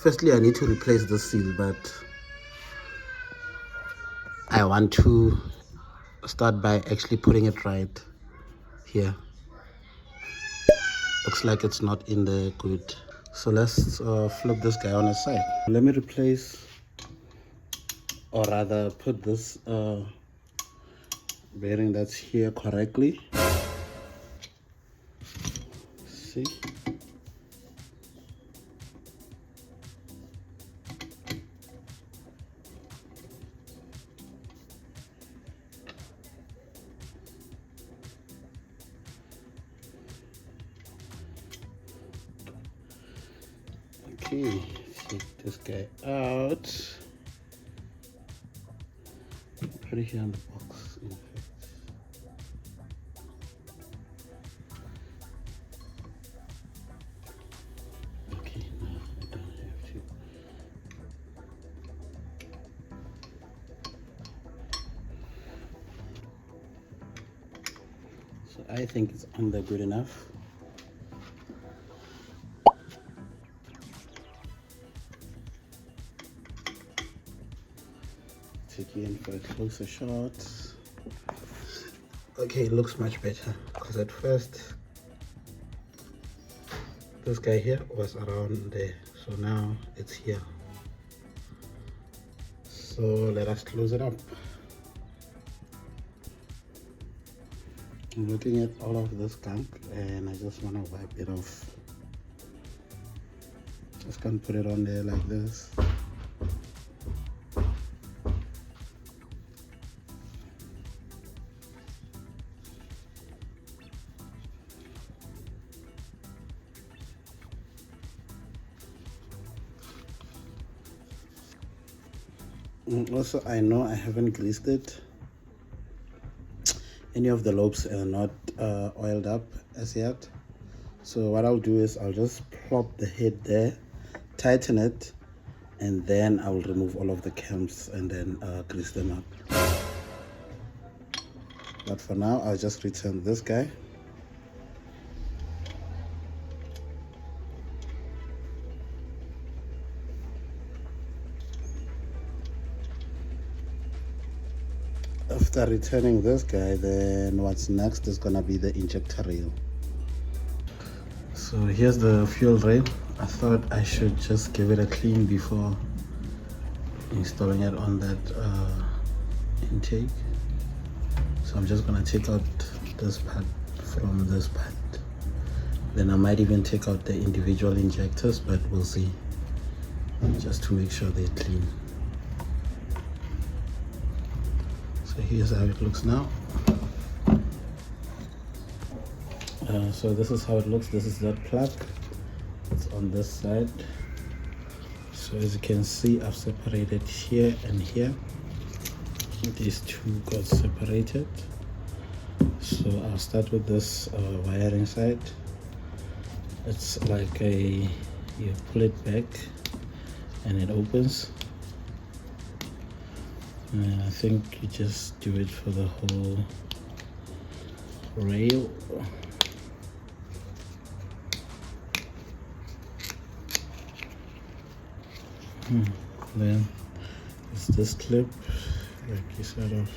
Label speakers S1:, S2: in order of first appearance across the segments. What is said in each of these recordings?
S1: Firstly, I need to replace the seal, but I want to start by actually putting it right here. Looks like it's not in there good. So let's flip this guy on its side. Let me replace, or rather put this bearing that's here correctly. See? Okay, take this guy out. Put it here on the box. In fact. Okay, now I don't have to. So I think it's on there good enough. Take you in for a closer shot. Okay, it looks much better because at first this guy here was around there, so now it's here. So let us close it up. I'm looking at all of this gunk and I just want to wipe it off. Just can't put it on there like this. Also, I know I haven't greased it. Any of the lobes are not oiled up as yet. So what I'll do is I'll just plop the head there, tighten it, and then I will remove all of the cams and then grease them up. But for now, I'll just return this guy. After returning this guy, then what's next is gonna be the injector rail. So here's the fuel rail. I thought I should just give it a clean before installing it on that intake. So I'm just gonna take out this part from this part. Then I might even take out the individual injectors, but we'll see, just to make sure they're clean. So here's how it looks now. So this is how it looks. This is that plug. It's on this side. So as you can see, I've separated here and here. These two got separated. So I'll start with this wiring side. It's like you pull it back and it opens. And I think you just do it for the whole rail. Then it's this clip, like you sort of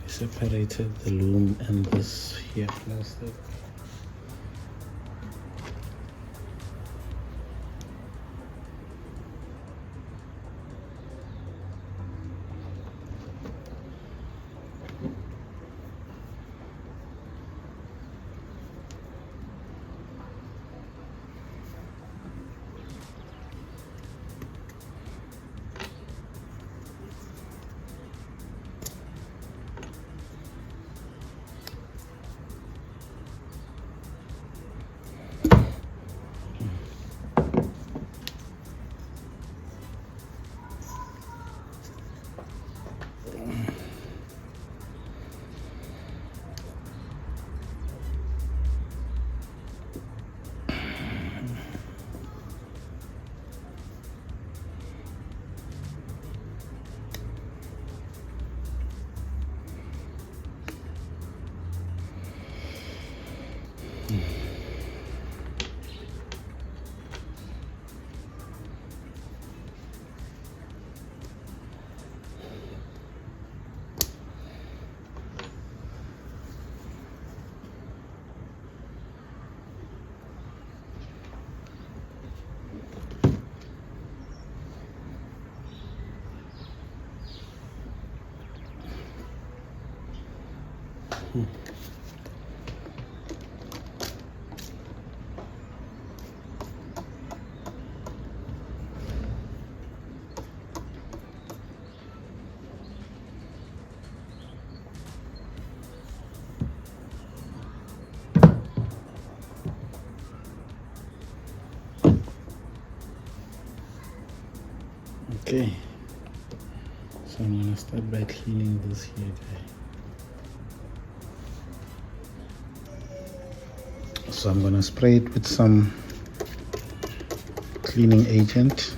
S1: separated the loom and this here plastic. Okay, so I'm gonna start by cleaning this here, guys. So I'm gonna spray it with some cleaning agent.